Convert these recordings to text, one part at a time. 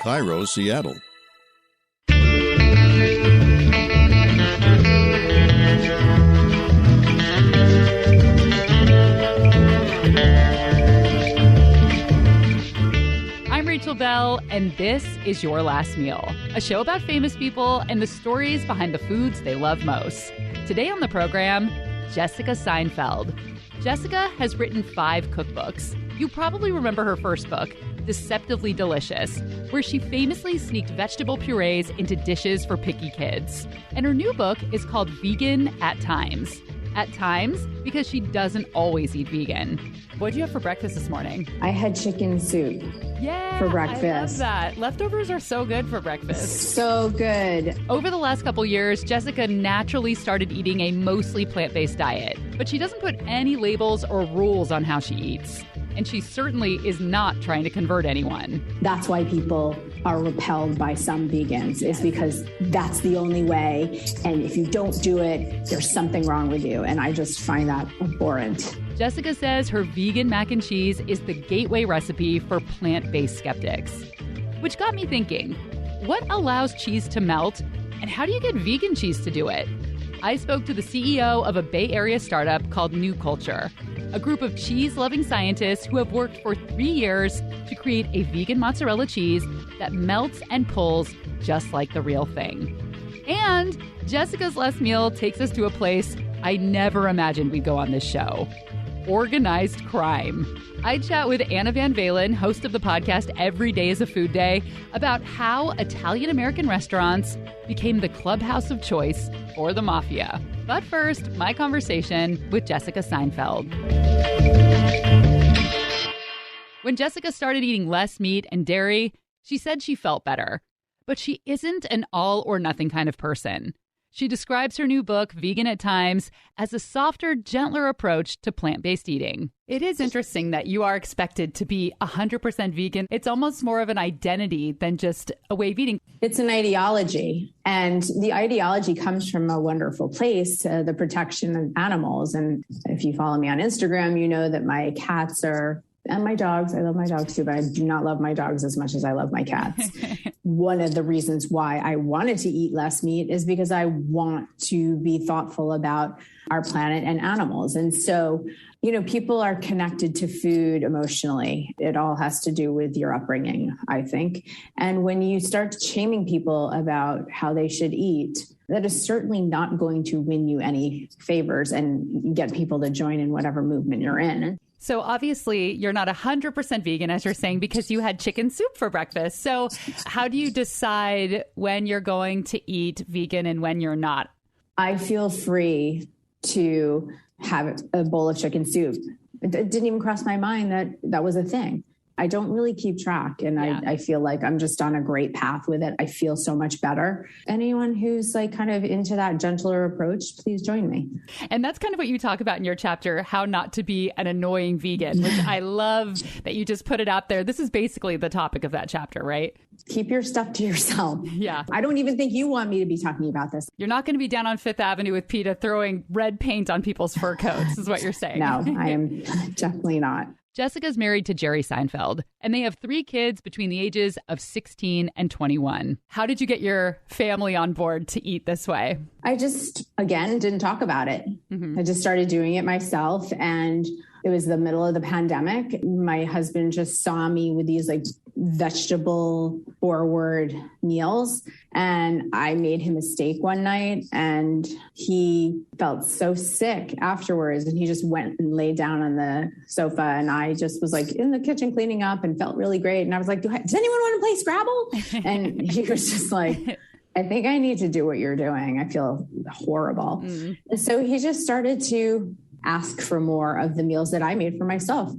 Cairo, Seattle. I'm Rachel Bell, and this is Your Last Meal, a show about famous people and the stories behind the foods they love most. Today on the program, Jessica Seinfeld. Jessica has written 5 cookbooks. You probably remember her first book, Deceptively Delicious, where she famously sneaked vegetable purees into dishes for picky kids. And her new book is called Vegan at Times. At times, because she doesn't always eat vegan. What did you have for breakfast this morning? I had chicken soup for breakfast. I love that. Leftovers are so good for breakfast. So good. Over the last couple years, Jessica naturally started eating a mostly plant-based diet, but she doesn't put any labels or rules on how she eats. And she certainly is not trying to convert anyone. That's why people are repelled by some vegans, is because that's the only way. And if you don't do it, there's something wrong with you. And I just find that abhorrent. Jessica says her vegan mac and cheese is the gateway recipe for plant-based skeptics. Which got me thinking, what allows cheese to melt? And how do you get vegan cheese to do it? I spoke to the CEO of a Bay Area startup called New Culture, a group of cheese-loving scientists who have worked for 3 years to create a vegan mozzarella cheese that melts and pulls just like the real thing. And Jessica's Last Meal takes us to a place I never imagined we'd go on this show: organized crime. I chat with Anna Van Valen, host of the podcast Every Day is a Food Day, about how Italian-American restaurants became the clubhouse of choice for the mafia. But first, my conversation with Jessica Seinfeld. When Jessica started eating less meat and dairy, she said she felt better. But she isn't an all-or-nothing kind of person. She describes her new book, Vegan at Times, as a softer, gentler approach to plant-based eating. It is interesting that you are expected to be 100% vegan. It's almost more of an identity than just a way of eating. It's an ideology. And the ideology comes from a wonderful place, the protection of animals. And if you follow me on Instagram, you know that my cats are... and my dogs. I love my dogs too, but I do not love my dogs as much as I love my cats. One of the reasons why I wanted to eat less meat is because I want to be thoughtful about our planet and animals. And so, you know, people are connected to food emotionally. It all has to do with your upbringing, I think. And when you start shaming people about how they should eat, that is certainly not going to win you any favors and get people to join in whatever movement you're in. So obviously you're not 100% vegan, as you're saying, because you had chicken soup for breakfast. So how do you decide when you're going to eat vegan and when you're not? I feel free to have a bowl of chicken soup. It didn't even cross my mind that that was a thing. I don't really keep track. And I feel like I'm just on a great path with it. I feel so much better. Anyone who's like kind of into that gentler approach, please join me. And that's kind of what you talk about in your chapter, how not to be an annoying vegan, which I love that you just put it out there. This is basically the topic of that chapter, right? Keep your stuff to yourself. Yeah. I don't even think you want me to be talking about this. You're not going to be down on Fifth Avenue with PETA throwing red paint on people's fur coats, is what you're saying. No, I am definitely not. Jessica's married to Jerry Seinfeld, and they have 3 kids between the ages of 16 and 21. How did you get your family on board to eat this way? I just, again, didn't talk about it. Mm-hmm. I just started doing it myself, and it was the middle of the pandemic. My husband just saw me with these like vegetable forward meals, and I made him a steak one night, and he felt so sick afterwards, and he just went and laid down on the sofa, and I just was like in the kitchen cleaning up and felt really great. And I was like, does anyone want to play Scrabble? And he was just like, I think I need to do what you're doing. I feel horrible. Mm. And so he just started to ask for more of the meals that I made for myself.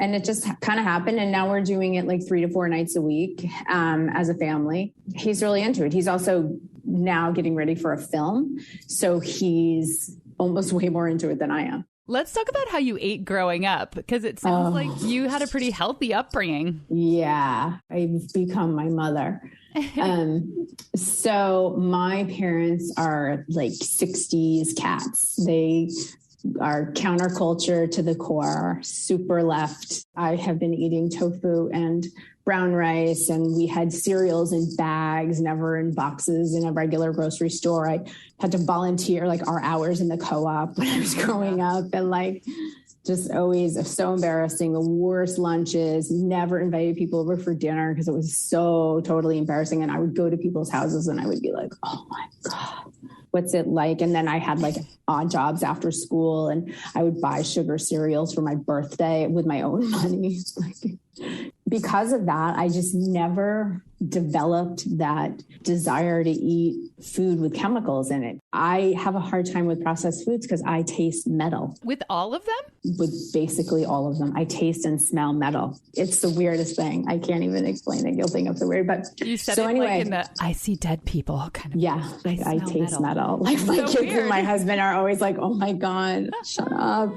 And it just kind of happened. And now we're doing it like 3 to 4 nights a week as a family. He's really into it. He's also now getting ready for a film. So he's almost way more into it than I am. Let's talk about how you ate growing up, because it sounds like you had a pretty healthy upbringing. Yeah, I've become my mother. So my parents are like 60s cats. They are counterculture to the core, super left. I have been eating tofu and brown rice, and we had cereals in bags, never in boxes in a regular grocery store. I had to volunteer like our hours in the co-op when I was growing up, and like just always so embarrassing. The worst lunches, never invited people over for dinner because it was so totally embarrassing. And I would go to people's houses and I would be like, oh my God, what's it like? And then I had like odd jobs after school, and I would buy sugar cereals for my birthday with my own money. Because of that, I just never developed that desire to eat food with chemicals in it. I have a hard time with processed foods because I taste metal. With all of them? With basically all of them. I taste and smell metal. It's the weirdest thing. I can't even explain it. You'll think I'm so weird. But you said so it anyway, like in the I see dead people kind of. Yeah, like I taste metal. Like my kids weird. And my husband are always like, oh my God, shut up.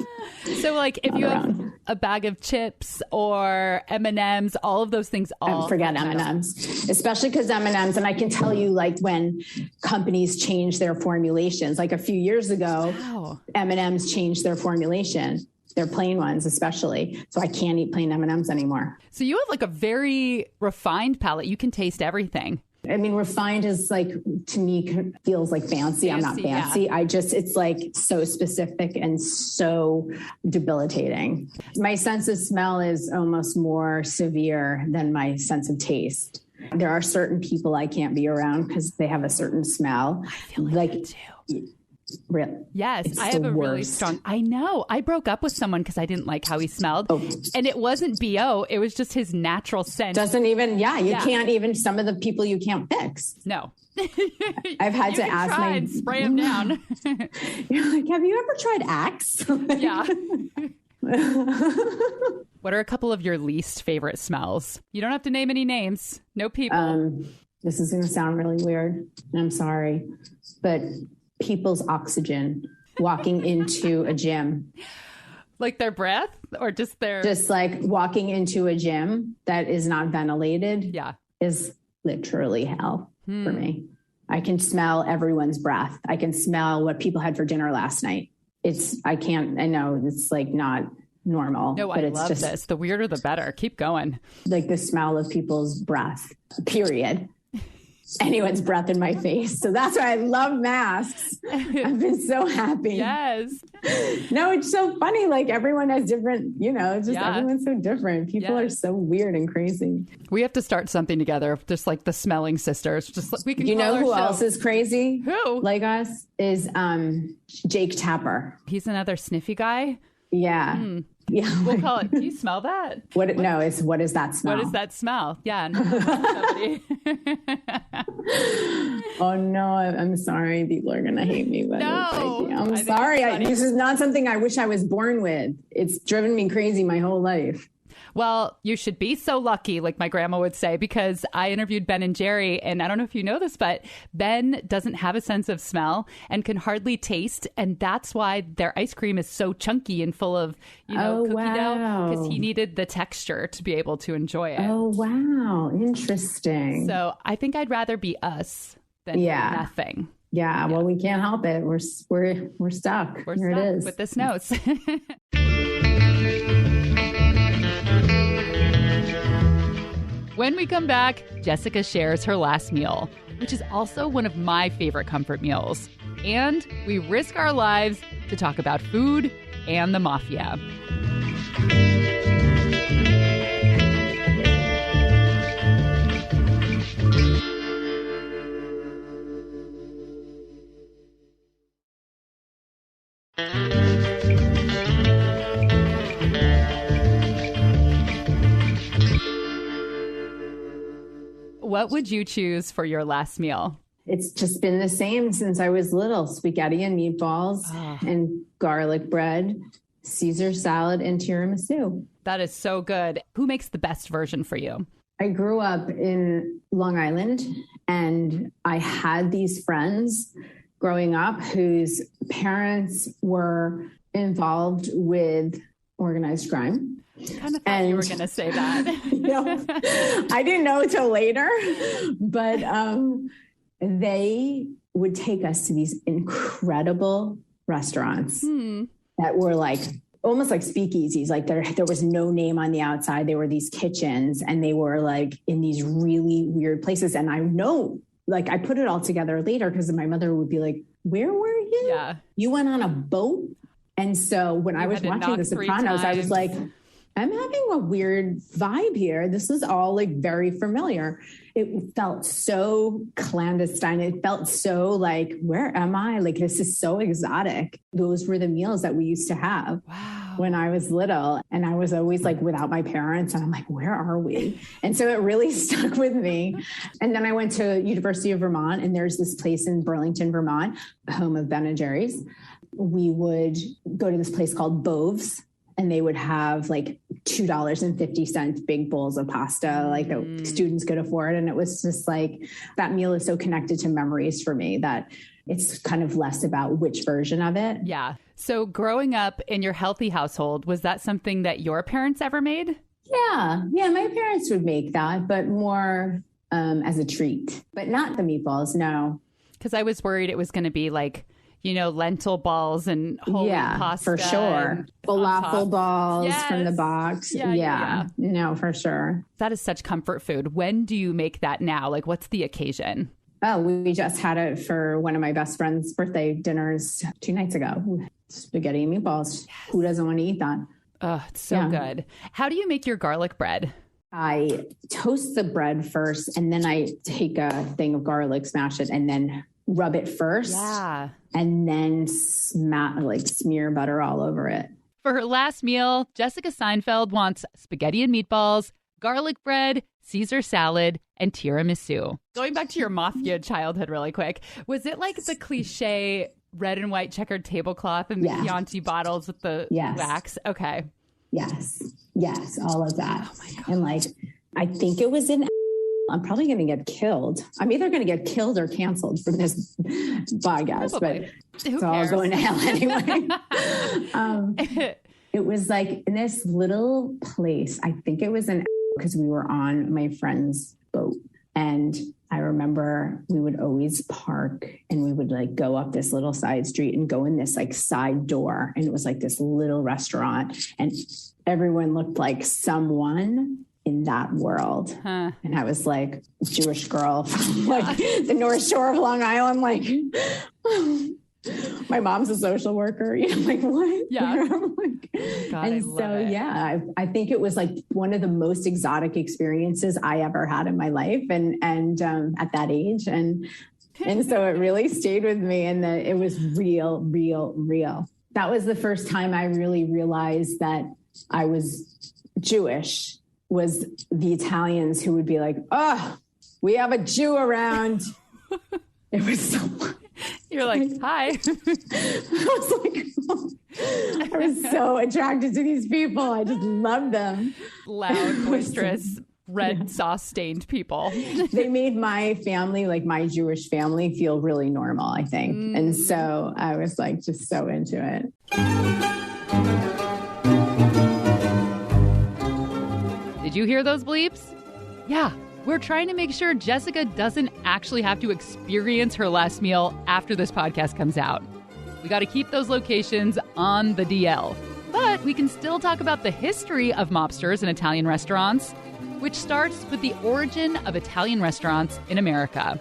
So like if you have a bag of chips or M&Ms, all of those things all forget M&Ms, especially because M&Ms, and I can tell you like when companies change their formulations, like a few years ago, M&Ms changed their formulation, their plain ones especially. So I can't eat plain M&Ms anymore. So you have like a very refined palate. You can taste everything. I mean, refined is like, to me, feels like fancy. I'm not fancy. Yeah. It's like so specific and so debilitating. My sense of smell is almost more severe than my sense of taste. There are certain people I can't be around because they have a certain smell. I feel like that too. Really? Yes, I have a really strong. I know. I broke up with someone because I didn't like how he smelled, and it wasn't BO. It was just his natural scent. Doesn't even. Yeah, you can't even. Some of the people you can't fix. No, I've had to ask my and spray him down. You're like, have you ever tried Axe? Yeah. What are a couple of your least favorite smells? You don't have to name any names. No people. This is going to sound really weird, and I'm sorry, but people's oxygen walking into a gym. Like their breath or just their... Just like walking into a gym that is not ventilated is literally hell for me. I can smell everyone's breath. I can smell what people had for dinner last night. I know it's like not normal. No, but I love this. The weirder, the better. Keep going. Like the smell of people's breath, period. Anyone's breath in my face. So that's why I love masks. I've been so happy. Yes. No, it's so funny. Like everyone has different, everyone's so different. People are so weird and crazy. We have to start something together, just like the smelling sisters. Just we can. You know who else is crazy? Who? Like us is Jake Tapper. He's another sniffy guy. Yeah. Yeah. We'll call it. Do you smell that? What is that smell? What is that smell? Yeah. Oh no, I'm sorry. People are going to hate me. But no. I'm sorry. This is not something I wish I was born with. It's driven me crazy my whole life. Well, you should be so lucky, like my grandma would say, because I interviewed Ben and Jerry, and I don't know if you know this, but Ben doesn't have a sense of smell and can hardly taste, and that's why their ice cream is so chunky and full of, cookie dough, because he needed the texture to be able to enjoy it. Oh, wow. Interesting. So I think I'd rather be us than nothing. Yeah, well, we can't help it. We're stuck. We're Here stuck it is. with this nose. When we come back, Jessica shares her last meal, which is also one of my favorite comfort meals. And we risk our lives to talk about food and the mafia. What would you choose for your last meal? It's just been the same since I was little. Spaghetti and meatballs and garlic bread, Caesar salad, and tiramisu. That is so good. Who makes the best version for you? I grew up in Long Island, and I had these friends growing up whose parents were involved with organized crime. I kind of thought you were going to say that. I didn't know till later, but they would take us to these incredible restaurants that were like almost like speakeasies. Like there was no name on the outside. They were these kitchens, and they were like in these really weird places. And I know, like, I put it all together later because my mother would be like, where were you? Yeah. You went on a boat? And so when I was watching The Sopranos, I was like, I'm having a weird vibe here. This is all like very familiar. It felt so clandestine. It felt so like, where am I? Like, this is so exotic. Those were the meals that we used to have when I was little. And I was always like without my parents. And I'm like, where are we? And so it really stuck with me. And then I went to University of Vermont, and there's this place in Burlington, Vermont, home of Ben and Jerry's. We would go to this place called Bove's, and they would have like $2.50 big bowls of pasta, like that students could afford. And it was just like, that meal is so connected to memories for me that it's kind of less about which version of it. Yeah. So growing up in your healthy household, was that something that your parents ever made? Yeah. Yeah. My parents would make that, but more as a treat, but not the meatballs. No. Because I was worried it was going to be like, you know, lentil balls and whole pasta. For sure. Falafel balls from the box. Yeah. No, for sure. That is such comfort food. When do you make that now? Like, what's the occasion? Oh, we just had it for one of my best friend's birthday dinners 2 nights ago. Spaghetti and meatballs. Yes. Who doesn't want to eat that? Oh, it's so good. How do you make your garlic bread? I toast the bread first, and then I take a thing of garlic, smash it, and then rub it first. Yeah. And then smear butter all over it. For her last meal, Jessica Seinfeld wants spaghetti and meatballs, garlic bread, Caesar salad, and tiramisu. Going back to your mafia childhood really quick, was it like the cliche red and white checkered tablecloth and the Chianti bottles with the wax? Okay. Yes. Yes. All of that. Oh my God. And like, I think it was in... I'm probably going to get killed. I'm either going to get killed or canceled from this podcast, but it's all going to hell anyway. It was like in this little place. I think it was because we were on my friend's boat. And I remember we would always park, and we would like go up this little side street and go in this like side door. And it was like this little restaurant, and everyone looked like someone in that world. And I was like Jewish girl from like the North Shore of Long Island. Like, my mom's a social worker. You know, like what? Yeah. God, and so, I think it was like one of the most exotic experiences I ever had in my life. And at that age. And so it really stayed with me, and it was real, real, real. That was the first time I really realized that I was Jewish. Was the Italians who would be like, oh, we have a Jew around. It was so funny. You're like, hi. I was so attracted to these people. I just loved them. Loud, boisterous, red sauce stained people. They made my family, like my Jewish family, feel really normal, I think. And so I was like just so into it. Did you hear those bleeps? Yeah, we're trying to make sure Jessica doesn't actually have to experience her last meal after this podcast comes out. We got to keep those locations on the DL. But we can still talk about the history of mobsters and Italian restaurants, which starts with the origin of Italian restaurants in America.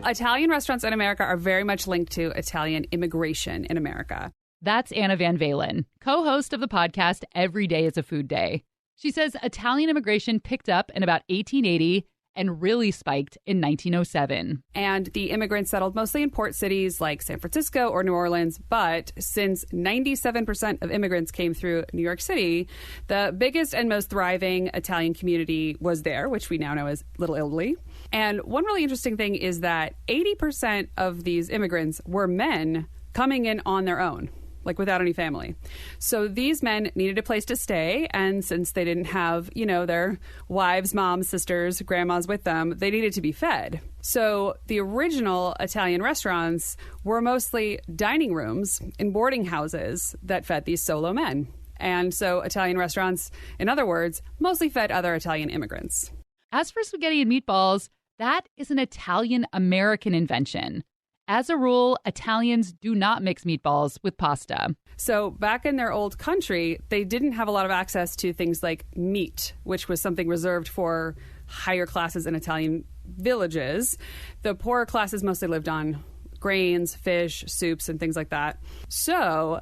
Italian restaurants in America are very much linked to Italian immigration in America. That's Anna Van Valen, co-host of the podcast Every Day is a Food Day. She says Italian immigration picked up in about 1880 and really spiked in 1907. And the immigrants settled mostly in port cities like San Francisco or New Orleans. But since 97% of immigrants came through New York City, the biggest and most thriving Italian community was there, which we now know as Little Italy. And one really interesting thing is that 80% of these immigrants were men coming in on their own, like without any family. So these men needed a place to stay. And since they didn't have, their wives, moms, sisters, grandmas with them, they needed to be fed. So the original Italian restaurants were mostly dining rooms in boarding houses that fed these solo men. And so Italian restaurants, in other words, mostly fed other Italian immigrants. As for spaghetti and meatballs, that is an Italian-American invention. As a rule, Italians do not mix meatballs with pasta. So back in their old country, they didn't have a lot of access to things like meat, which was something reserved for higher classes in Italian villages. The poorer classes mostly lived on grains, fish, soups, and things like that. So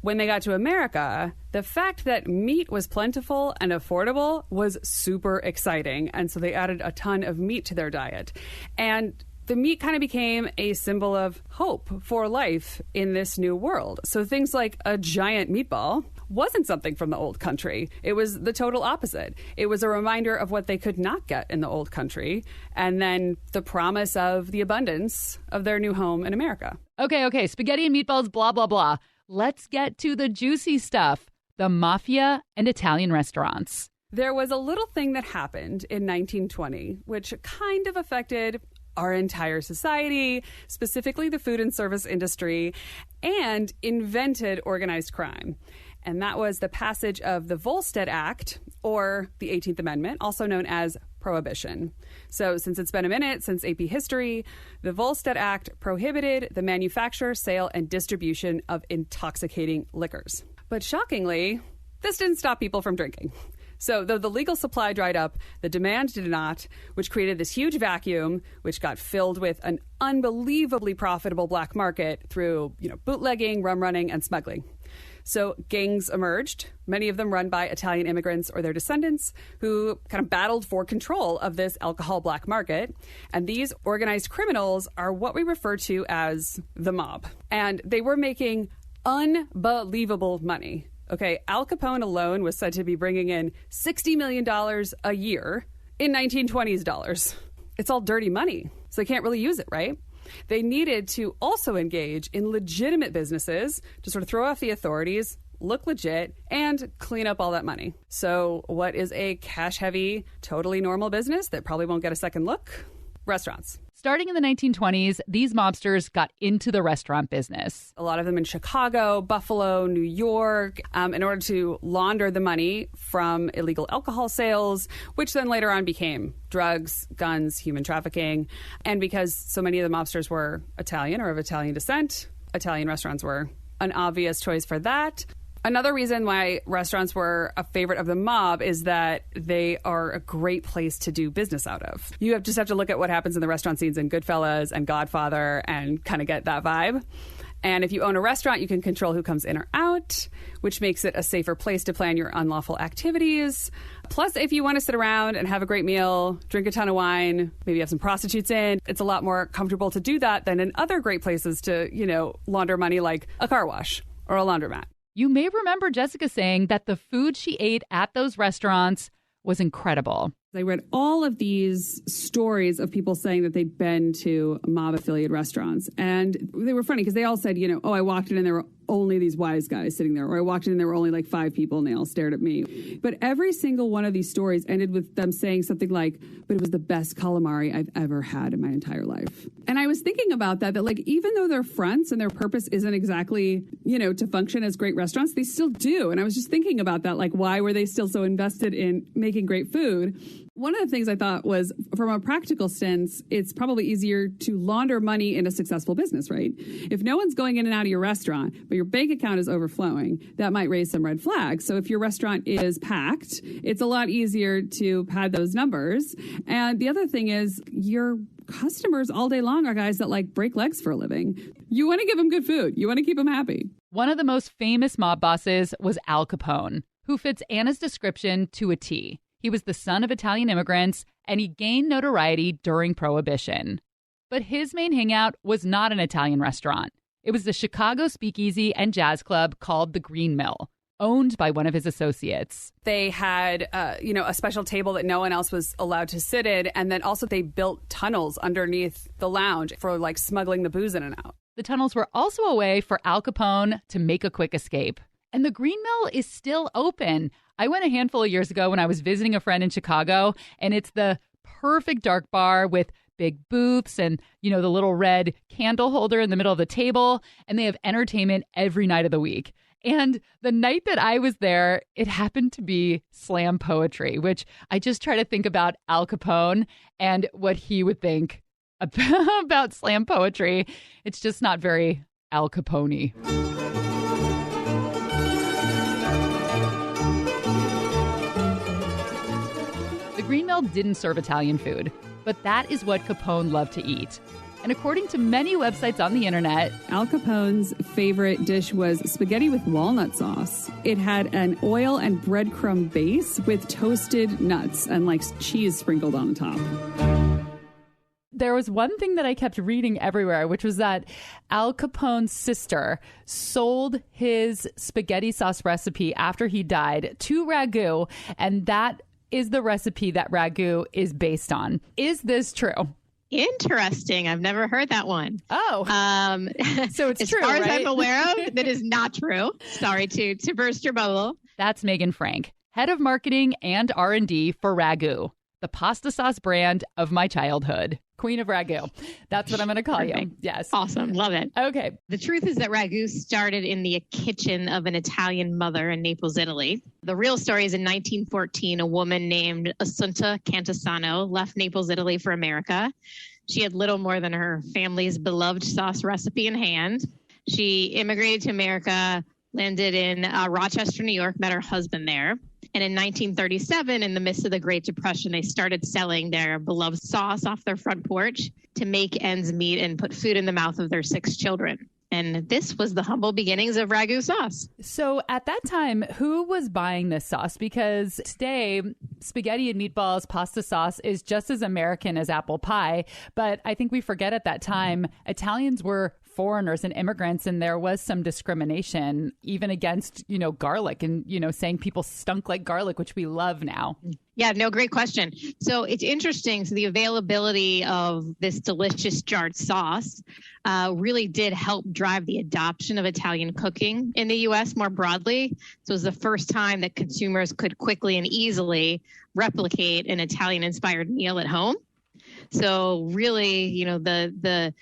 when they got to America, the fact that meat was plentiful and affordable was super exciting. And so they added a ton of meat to their diet. And the meat kind of became a symbol of hope for life in this new world. So things like a giant meatball wasn't something from the old country. It was the total opposite. It was a reminder of what they could not get in the old country, and then the promise of the abundance of their new home in America. Okay, spaghetti and meatballs, blah, blah, blah. Let's get to the juicy stuff, the mafia and Italian restaurants. There was a little thing that happened in 1920, which kind of affected our entire society, specifically the food and service industry, and invented organized crime. And that was the passage of the Volstead Act, or the 18th Amendment, also known as Prohibition. So since it's been a minute since AP history, the Volstead Act prohibited the manufacture, sale, and distribution of intoxicating liquors. But shockingly, this didn't stop people from drinking. So though the legal supply dried up, the demand did not, which created this huge vacuum, which got filled with an unbelievably profitable black market through, bootlegging, rum running, and smuggling. So gangs emerged, many of them run by Italian immigrants or their descendants, who kind of battled for control of this alcohol black market. And these organized criminals are what we refer to as the mob. And they were making unbelievable money. Okay, Al Capone alone was said to be bringing in $60 million a year in 1920s dollars. It's all dirty money, so they can't really use it, right? They needed to also engage in legitimate businesses to sort of throw off the authorities, look legit, and clean up all that money. So what is a cash-heavy, totally normal business that probably won't get a second look? Restaurants. Starting in the 1920s, these mobsters got into the restaurant business. A lot of them in Chicago, Buffalo, New York, in order to launder the money from illegal alcohol sales, which then later on became drugs, guns, human trafficking. And because so many of the mobsters were Italian or of Italian descent, Italian restaurants were an obvious choice for that. Another reason why restaurants were a favorite of the mob is that they are a great place to do business out of. You just have to look at what happens in the restaurant scenes in Goodfellas and Godfather and kind of get that vibe. And if you own a restaurant, you can control who comes in or out, which makes it a safer place to plan your unlawful activities. Plus, if you want to sit around and have a great meal, drink a ton of wine, maybe have some prostitutes in, it's a lot more comfortable to do that than in other great places to, launder money like a car wash or a laundromat. You may remember Jessica saying that the food she ate at those restaurants was incredible. I read all of these stories of people saying that they'd been to mob-affiliated restaurants. And they were funny because they all said, I walked in and there were only these wise guys sitting there. Or I walked in and there were only like 5 people and they all stared at me. But every single one of these stories ended with them saying something like, but it was the best calamari I've ever had in my entire life. And I was thinking about that like even though their fronts and their purpose isn't exactly, to function as great restaurants, they still do. And I was just thinking about that, like why were they still so invested in making great food? One of the things I thought was, from a practical sense, it's probably easier to launder money in a successful business, right? If no one's going in and out of your restaurant, but your bank account is overflowing, that might raise some red flags. So if your restaurant is packed, it's a lot easier to pad those numbers. And the other thing is, your customers all day long are guys that break legs for a living. You want to give them good food. You want to keep them happy. One of the most famous mob bosses was Al Capone, who fits Anna's description to a T. He was the son of Italian immigrants, and he gained notoriety during Prohibition. But his main hangout was not an Italian restaurant. It was the Chicago speakeasy and jazz club called the Green Mill, owned by one of his associates. They had, a special table that no one else was allowed to sit in, and then also they built tunnels underneath the lounge for smuggling the booze in and out. The tunnels were also a way for Al Capone to make a quick escape. And the Green Mill is still open. I went a handful of years ago when I was visiting a friend in Chicago, and it's the perfect dark bar with big booths and, the little red candle holder in the middle of the table. And they have entertainment every night of the week. And the night that I was there, it happened to be slam poetry, which I just try to think about Al Capone and what he would think about slam poetry. It's just not very Al Capone. The Green Mill didn't serve Italian food, but that is what Capone loved to eat. And according to many websites on the internet, Al Capone's favorite dish was spaghetti with walnut sauce. It had an oil and breadcrumb base with toasted nuts and like cheese sprinkled on top. There was one thing that I kept reading everywhere, which was that Al Capone's sister sold his spaghetti sauce recipe after he died to Ragu, and that is the recipe that Ragu is based on. Is this true? Interesting. I've never heard that one. Oh, so it's true, as far right? as I'm aware of, that is not true. Sorry to burst your bubble. That's Megan Frank, head of marketing and R&D for Ragu, the pasta sauce brand of my childhood. Queen of Ragu. That's what I'm going to call you. Yes. Awesome. Love it. Okay. The truth is that Ragu started in the kitchen of an Italian mother in Naples, Italy. The real story is in 1914, a woman named Assunta Cantasano left Naples, Italy for America. She had little more than her family's beloved sauce recipe in hand. She immigrated to America, landed in Rochester, New York, met her husband there. And in 1937, in the midst of the Great Depression, they started selling their beloved sauce off their front porch to make ends meet and put food in the mouth of their 6 children. And this was the humble beginnings of Ragu sauce. So at that time, who was buying this sauce? Because today, spaghetti and meatballs, pasta sauce is just as American as apple pie. But I think we forget at that time, Italians were foreigners and immigrants, and there was some discrimination even against, garlic and, saying people stunk like garlic, which we love now. Yeah, no, great question. So it's interesting. So the availability of this delicious jarred sauce really did help drive the adoption of Italian cooking in the U.S. more broadly. So it was the first time that consumers could quickly and easily replicate an Italian-inspired meal at home. So really, the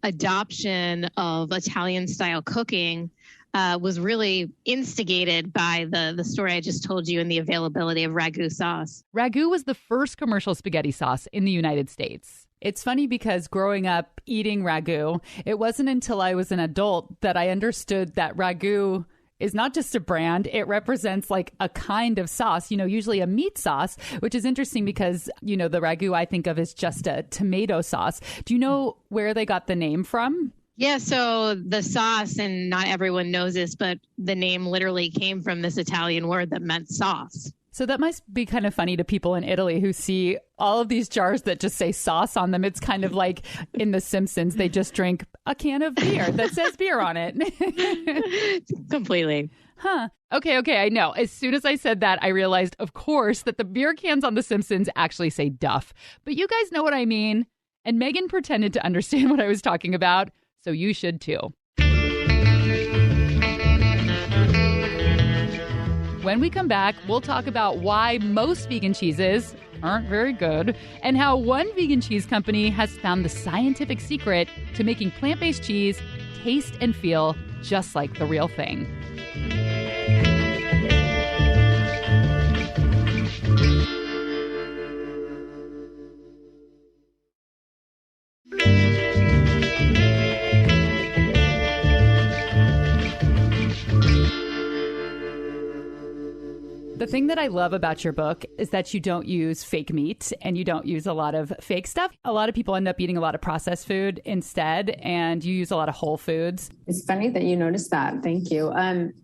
adoption of Italian-style cooking was really instigated by the story I just told you and the availability of Ragu sauce. Ragu was the first commercial spaghetti sauce in the United States. It's funny because growing up eating Ragu, it wasn't until I was an adult that I understood that Ragu is not just a brand. It represents like a kind of sauce, usually a meat sauce, which is interesting because, the Ragu I think of as just a tomato sauce. Do you know where they got the name from? Yeah, so the sauce, and not everyone knows this, but the name literally came from this Italian word that meant sauce. So that must be kind of funny to people in Italy who see all of these jars that just say sauce on them. It's kind of like in The Simpsons, they just drink a can of beer that says beer on it. Completely. Huh. Okay. I know. As soon as I said that, I realized, of course, that the beer cans on The Simpsons actually say Duff. But you guys know what I mean. And Megan pretended to understand what I was talking about. So you should too. When we come back, we'll talk about why most vegan cheeses aren't very good and how one vegan cheese company has found the scientific secret to making plant-based cheese taste and feel just like the real thing. The thing that I love about your book is that you don't use fake meat and you don't use a lot of fake stuff. A lot of people end up eating a lot of processed food instead, and you use a lot of whole foods. It's funny that you noticed that. Thank you.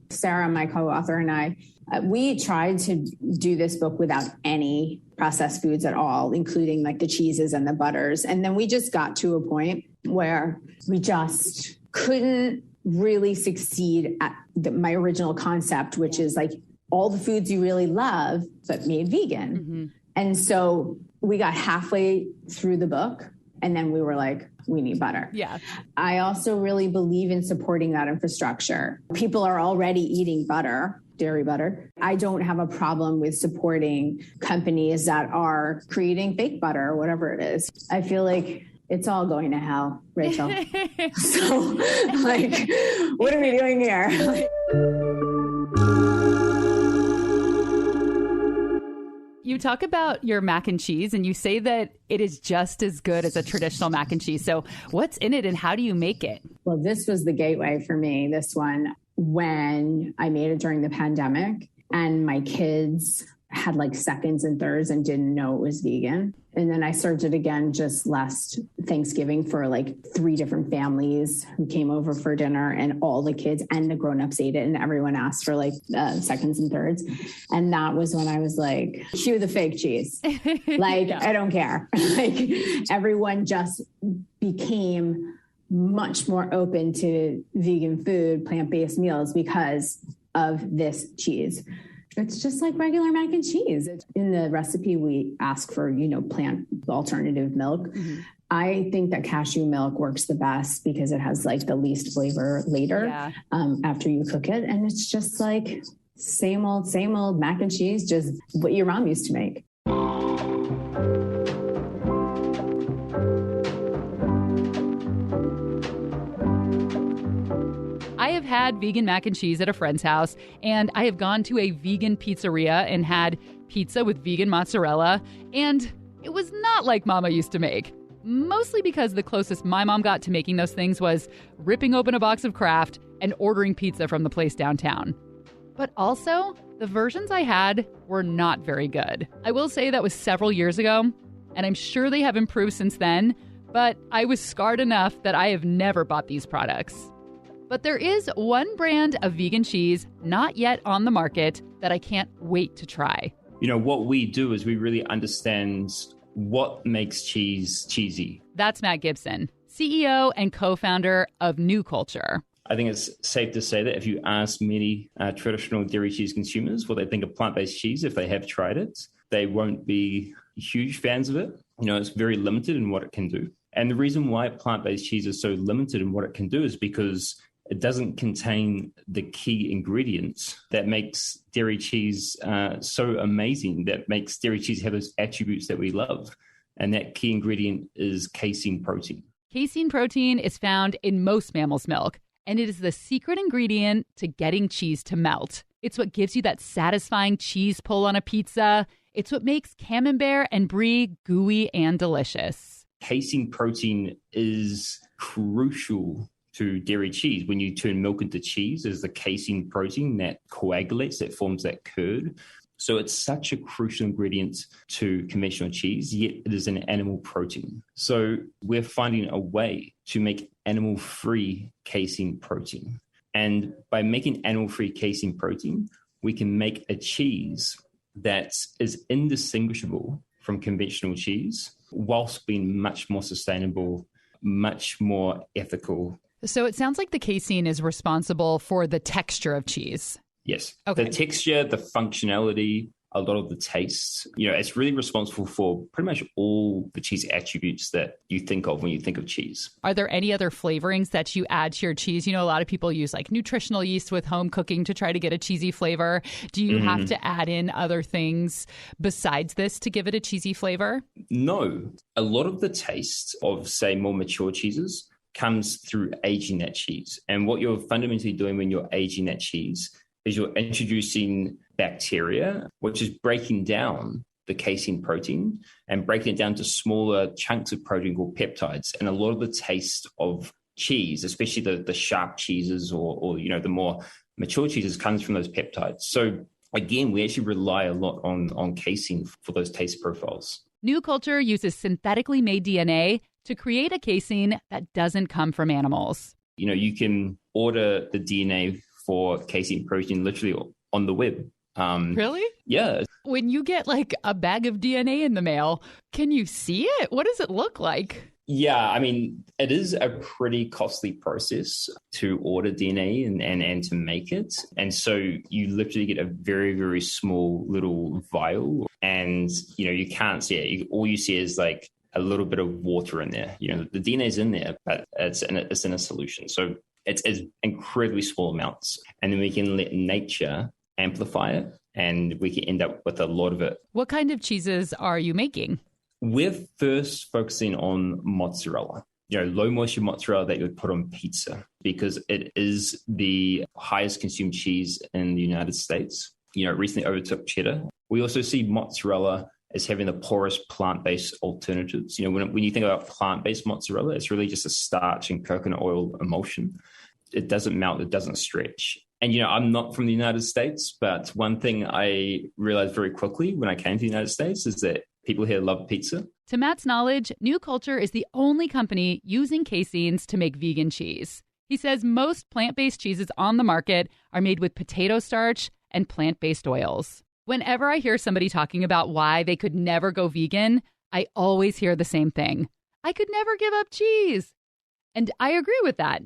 Sarah, my co-author, and I, we tried to do this book without any processed foods at all, including like the cheeses and the butters. And then we just got to a point where we just couldn't really succeed at my original concept, which is like all the foods you really love, but made vegan. Mm-hmm. And so we got halfway through the book and then we were like, we need butter. Yeah. I also really believe in supporting that infrastructure. People are already eating butter, dairy butter. I don't have a problem with supporting companies that are creating fake butter or whatever it is. I feel like it's all going to hell, Rachel. So like, what are we doing here? You You talk about your mac and cheese and you say that it is just as good as a traditional mac and cheese. So what's in it and how do you make it? Well, this was the gateway for me, this one, when I made it during the pandemic and my kids had like seconds and thirds and didn't know it was vegan. And then I served it again just last Thanksgiving for like 3 different families who came over for dinner, and all the kids and the grownups ate it, and everyone asked for like seconds and thirds. And that was when I was like, cue the fake cheese. Like, yeah. I don't care. Like, everyone just became much more open to vegan food, plant-based meals because of this cheese. It's just like regular mac and cheese. In the recipe, we ask for, plant alternative milk. Mm-hmm. I think that cashew milk works the best because it has like the least flavor later after you cook it. And it's just like same old mac and cheese, just what your mom used to make. I have had vegan mac and cheese at a friend's house, and I have gone to a vegan pizzeria and had pizza with vegan mozzarella, and it was not like Mama used to make. Mostly because the closest my mom got to making those things was ripping open a box of Kraft and ordering pizza from the place downtown. But also, the versions I had were not very good. I will say that was several years ago, and I'm sure they have improved since then, but I was scarred enough that I have never bought these products. But there is one brand of vegan cheese not yet on the market that I can't wait to try. What we do is we really understand what makes cheese cheesy. That's Matt Gibson, CEO and co-founder of New Culture. I think it's safe to say that if you ask many traditional dairy cheese consumers what they think of plant-based cheese, if they have tried it, they won't be huge fans of it. It's very limited in what it can do. And the reason why plant-based cheese is so limited in what it can do is because it doesn't contain the key ingredients that makes dairy cheese so amazing, that makes dairy cheese have those attributes that we love. And that key ingredient is casein protein. Casein protein is found in most mammals' milk, and it is the secret ingredient to getting cheese to melt. It's what gives you that satisfying cheese pull on a pizza. It's what makes camembert and brie gooey and delicious. Casein protein is crucial to dairy cheese. When you turn milk into cheese, there's the casein protein that coagulates, that forms that curd. So it's such a crucial ingredient to conventional cheese, yet it is an animal protein. So we're finding a way to make animal-free casein protein. And by making animal-free casein protein, we can make a cheese that is indistinguishable from conventional cheese, whilst being much more sustainable, much more ethical. So it sounds like the casein is responsible for the texture of cheese. Yes. Okay. The texture, the functionality, a lot of the taste, it's really responsible for pretty much all the cheese attributes that you think of when you think of cheese. Are there any other flavorings that you add to your cheese? A lot of people use like nutritional yeast with home cooking to try to get a cheesy flavor. Do you have to add in other things besides this to give it a cheesy flavor? No. A lot of the taste of, say, more mature cheeses comes through aging that cheese. And what you're fundamentally doing when you're aging that cheese is you're introducing bacteria, which is breaking down the casein protein and breaking it down to smaller chunks of protein called peptides. And a lot of the taste of cheese, especially the sharp cheeses or the more mature cheeses, comes from those peptides. So again, we actually rely a lot on casein for those taste profiles. New Culture uses synthetically made DNA to create a casein that doesn't come from animals. You can order the DNA for casein protein literally on the web. Really? Yeah. When you get like a bag of DNA in the mail, can you see it? What does it look like? Yeah, it is a pretty costly process to order DNA and to make it. And so you literally get a very, very small little vial and, you can't see it. All you see is like a little bit of water in there. The DNA is in there, but it's in a solution. So it's incredibly small amounts. And then we can let nature amplify it and we can end up with a lot of it. What kind of cheeses are you making? We're first focusing on mozzarella, low moisture mozzarella that you would put on pizza because it is the highest consumed cheese in the United States. It recently overtook cheddar We also see mozzarella as having the poorest plant-based alternatives. When you think about plant-based mozzarella, it's really just a starch and coconut oil emulsion. It doesn't melt, it doesn't stretch. And, I'm not from the United States, but one thing I realized very quickly when I came to the United States is that people here love pizza. To Matt's knowledge, New Culture is the only company using caseins to make vegan cheese. He says most plant-based cheeses on the market are made with potato starch and plant-based oils. Whenever I hear somebody talking about why they could never go vegan, I always hear the same thing. I could never give up cheese. And I agree with that.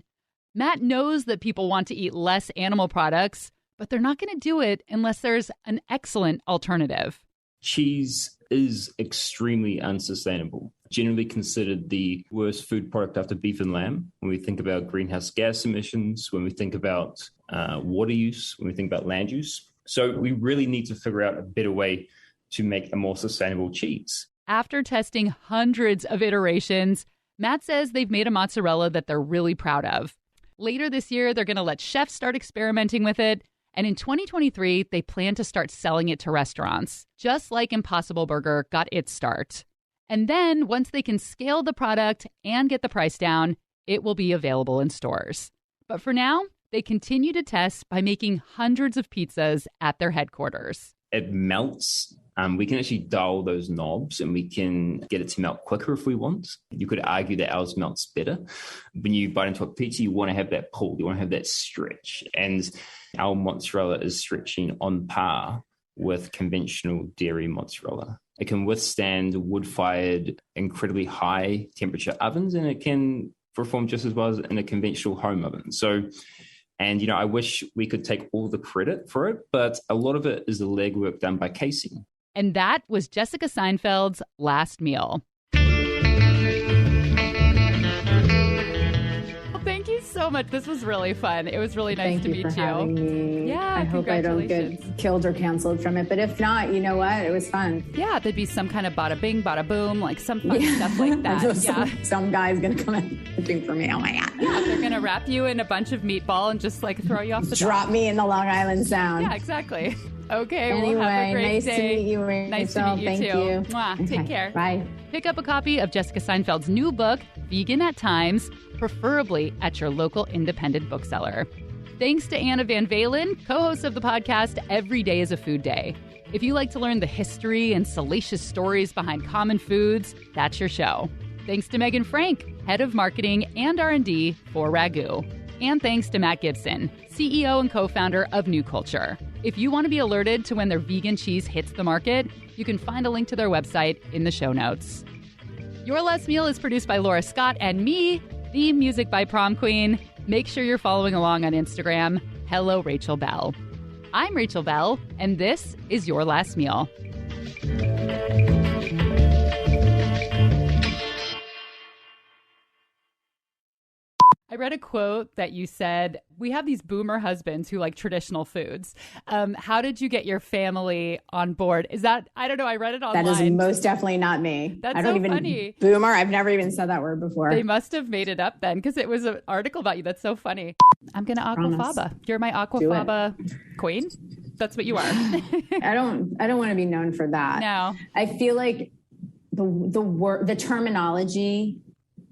Matt knows that people want to eat less animal products, but they're not going to do it unless there's an excellent alternative. Cheese is extremely unsustainable. Generally considered the worst food product after beef and lamb. When we think about greenhouse gas emissions, when we think about water use, when we think about land use. So we really need to figure out a better way to make a more sustainable cheese. After testing hundreds of iterations, Matt says they've made a mozzarella that they're really proud of. Later this year, they're going to let chefs start experimenting with it. And in 2023, they plan to start selling it to restaurants, just like Impossible Burger got its start. And then once they can scale the product and get the price down, it will be available in stores. But for now, they continue to test by making hundreds of pizzas at their headquarters. It melts. We can actually dial those knobs and we can get it to melt quicker if we want. You could argue that ours melts better. When you bite into a pizza, you want to have that pull. You want to have that stretch. And our mozzarella is stretching on par with conventional dairy mozzarella. It can withstand wood-fired, incredibly high temperature ovens, and it can perform just as well as in a conventional home oven. And I wish we could take all the credit for it, but a lot of it is the legwork done by casein. And that was Jessica Seinfeld's last meal. Well, thank you so much. This was really fun. It was really nice to meet you. Thank you for having me. Yeah, I hope I don't get killed or canceled from it. But if not, you know what? It was fun. Yeah, there'd be some kind of bada bing, bada boom, like some fun stuff like that. Some guy's going to come in looking for me. Oh, my God. Yeah, they're going to wrap you in a bunch of meatball and just throw you off the Drop me in the Long Island Sound. Yeah, exactly. Okay, anyway, well, have a great nice day. to meet you, Rachel. Nice to meet you, Thank too. you. Mwah. Okay. Take care. Bye. Pick up a copy of Jessica Seinfeld's new book, Vegan at Times, preferably at your local independent bookseller. Thanks to Anna Van Valen, co-host of the podcast Every Day is a Food Day. If you like to learn the history and salacious stories behind common foods, that's your show. Thanks to Megan Frank, head of marketing and R&D for Ragu. And thanks to Matt Gibson, CEO and co-founder of New Culture. If you want to be alerted to when their vegan cheese hits the market, you can find a link to their website in the show notes. Your Last Meal is produced by Laura Scott and me. Theme music by Prom Queen. Make sure you're following along on Instagram. Hello, Rachel Bell. I'm Rachel Bell, and this is Your Last Meal. I read a quote that you said, we have these boomer husbands who like traditional foods. How did you get your family on board? Is that, I don't know, I read it online. That is most definitely not me. That's I don't so even funny. Boomer. I've never even said that word before. They must have made it up then because it was an article about you. That's so funny. I'm going to aquafaba. You're my aquafaba queen. That's what you are. I don't want to be known for that. No. I feel like the terminology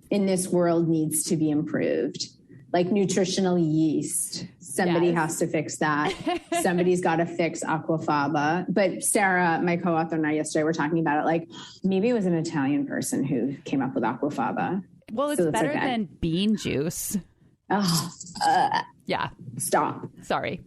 in this world needs to be improved. Like nutritional yeast. Somebody has to fix that. Somebody's got to fix aquafaba. But Sarah, my co-author, and I yesterday were talking about it. Like maybe it was an Italian person who came up with aquafaba. Well, it's better than bean juice. Oh, yeah. Stop. Sorry.